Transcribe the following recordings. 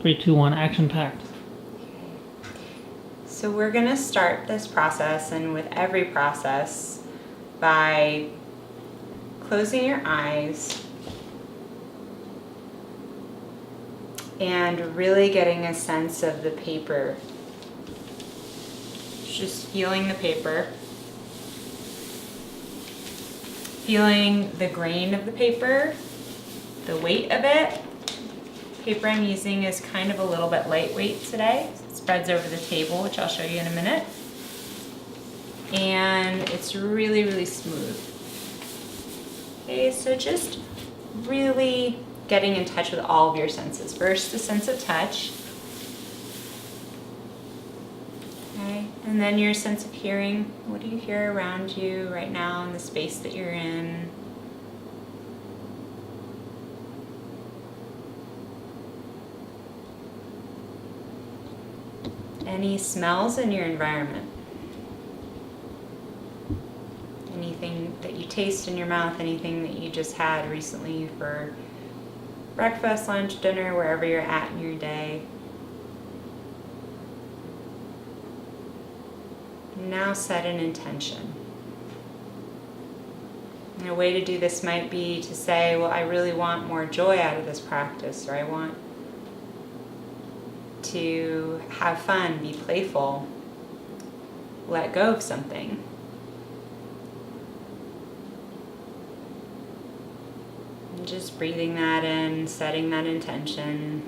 3, 2, 1, action packed. So we're going to start this process, and with every process, by closing your eyes and really getting a sense of the paper. Just feeling the paper. Feeling the grain of the paper, the weight of it. The paper I'm using is kind of a little bit lightweight today. It spreads over the table, which I'll show you in a minute. And it's really, really smooth. Okay, so just really getting in touch with all of your senses. First, the sense of touch. Okay, and then your sense of hearing. What do you hear around you right now in the space that you're in? Any smells in your environment? Anything that you taste in your mouth, anything that you just had recently for breakfast, lunch, dinner, wherever you're at in your day. Now set an intention. And a way to do this might be to say, well, I really want more joy out of this practice, or I want to have fun, be playful, let go of something. And just breathing that in, setting that intention.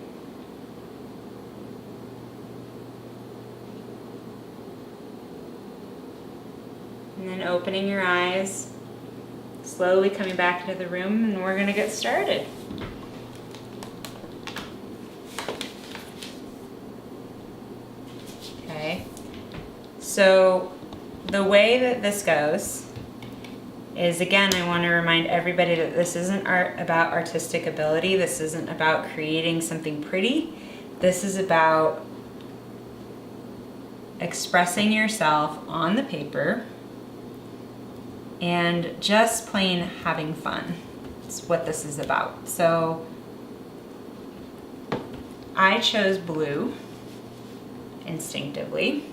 And then opening your eyes, slowly coming back into the room, and we're going to get started. Okay, so the way that this goes is, again, I want to remind everybody that this isn't about artistic ability. This isn't about creating something pretty. This is about expressing yourself on the paper and just plain having fun. That's what this is about. So I chose blue instinctively.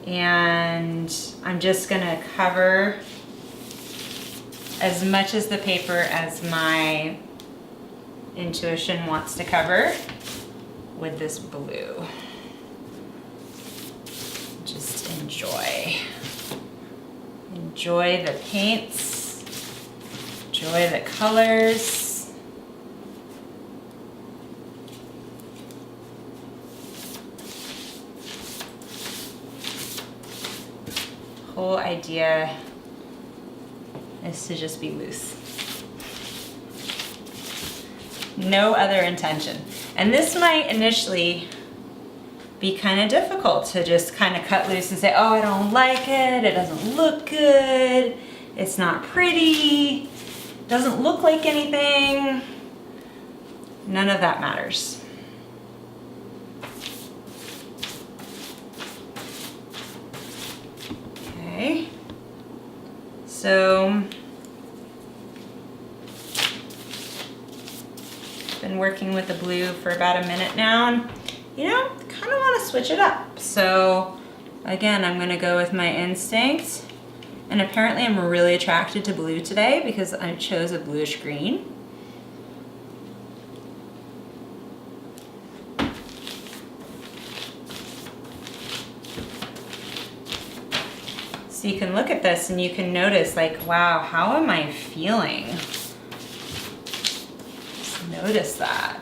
And I'm just gonna cover as much as the paper as my intuition wants to cover with this blue. Just enjoy. Enjoy the paints, enjoy the colors. Whole idea is to just be loose. No other intention. And this might initially be kind of difficult to just kind of cut loose and say, oh, I don't like it, it doesn't look good, it's not pretty, it doesn't look like anything. None of that matters. Okay, so been working with the blue for about a minute now, and you know, kind of want to switch it up. So again, I'm going to go with my instinct, and apparently I'm really attracted to blue today because I chose a bluish green. So you can look at this and you can notice, like, wow, how am I feeling? Just notice that.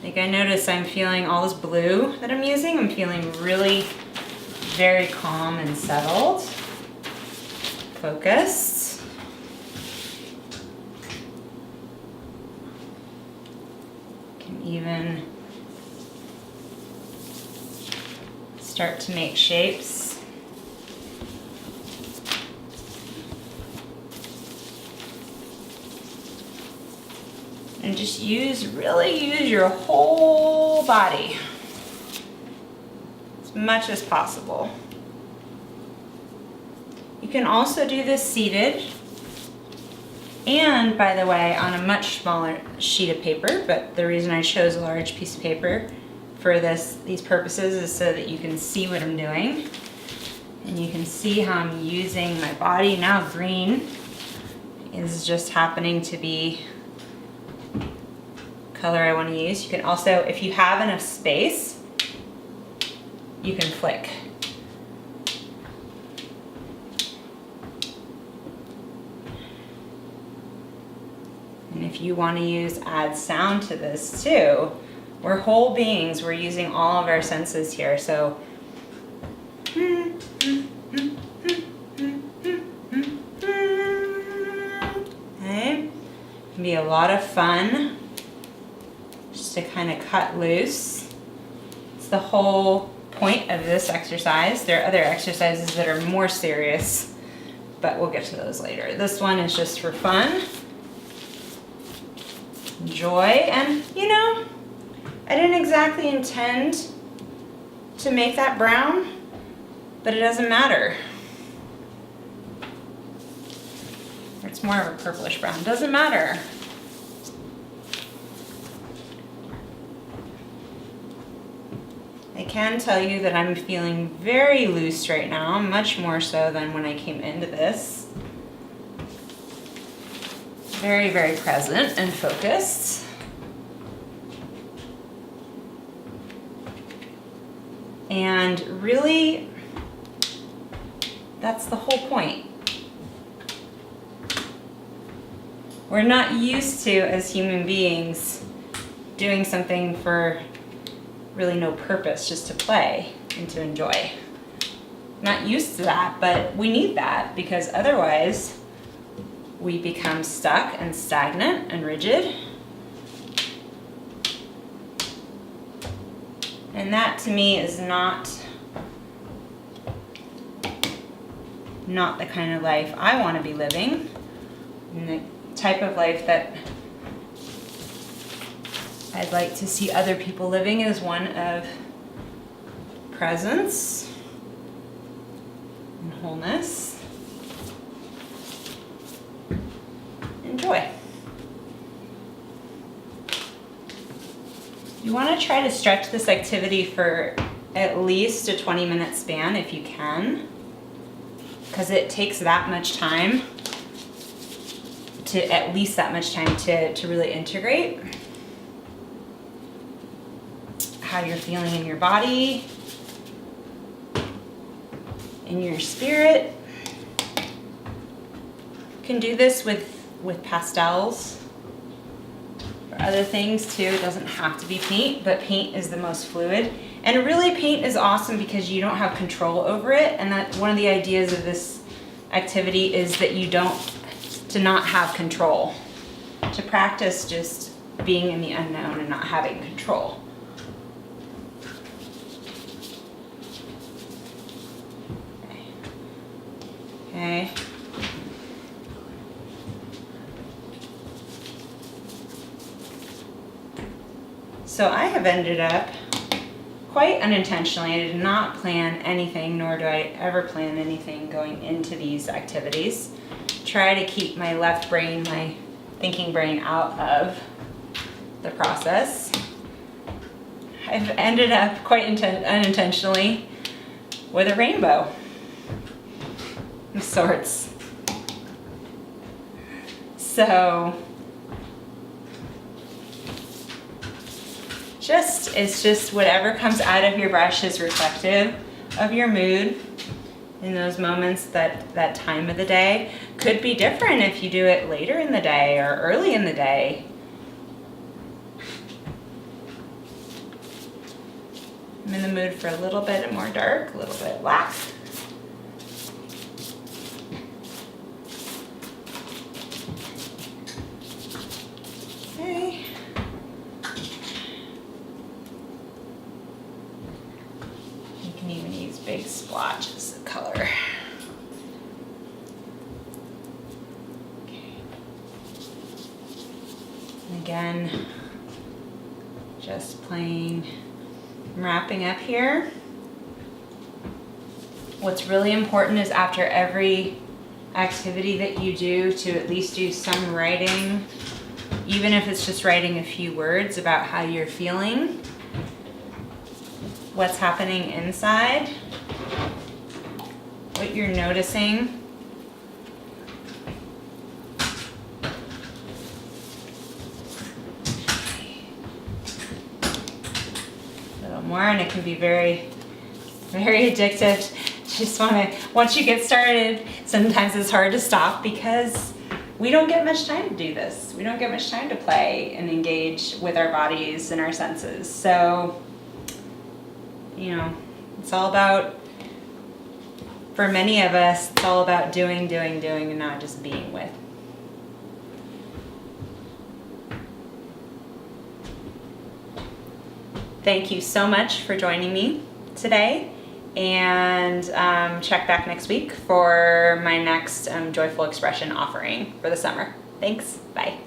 Like, I notice I'm feeling all this blue that I'm using. I'm feeling really very calm and settled, focused. Can even start to make shapes. And just really use your whole body as much as possible. You can also do this seated. And by the way, on a much smaller sheet of paper, but the reason I chose a large piece of paper for these purposes is so that you can see what I'm doing. And you can see how I'm using my body. Now green is just happening to be color I want to use. You can also, if you have enough space, you can flick. And if you want to add sound to this too, we're whole beings, we're using all of our senses here. So okay. It can be a lot of fun just to kind of cut loose. It's the whole point of this exercise. There are other exercises that are more serious, but we'll get to those later. This one is just for fun, joy, and you know, I didn't exactly intend to make that brown, but it doesn't matter. It's more of a purplish brown, doesn't matter. I can tell you that I'm feeling very loose right now, much more so than when I came into this. Very, very present and focused. And really, that's the whole point. We're not used to, as human beings, doing something for really no purpose, just to play and to enjoy. Not used to that, but we need that because otherwise we become stuck and stagnant and rigid. And that to me is not the kind of life I want to be living. And the type of life that I'd like to see other people living is one of presence and wholeness and joy. You want to try to stretch this activity for at least a 20-minute span if you can, because it takes that much time to really integrate how you're feeling in your body, in your spirit. You can do this with pastels or other things too. It doesn't have to be paint, but paint is the most fluid. And really paint is awesome because you don't have control over it, and that one of the ideas of this activity is that to not have control, to practice just being in the unknown and not having control. Okay. So I have ended up quite unintentionally. I did not plan anything, nor do I ever plan anything going into these activities. Try to keep my left brain, my thinking brain, out of the process. I've ended up quite unintentionally with a rainbow of sorts. So it's just whatever comes out of your brush is reflective of your mood in those moments. That time of the day could be different if you do it later in the day or early in the day. I'm in the mood for a little bit more dark, a little bit black. Okay. You can even use big splotches of color. Okay. And again, just playing. I'm wrapping up here. What's really important is after activity that you do to at least do some writing, even if it's just writing a few words about how you're feeling, what's happening inside, what you're noticing. A little more, and it can be very, very addictive. Just want to, once you get started, sometimes it's hard to stop because we don't get much time to do this. We don't get much time to play and engage with our bodies and our senses. So, you know, it's all about, for many of us, it's all about doing, and not just being with. Thank you so much for joining me today, and check back next week for my next Joyful Expression offering for the summer. Thanks, bye.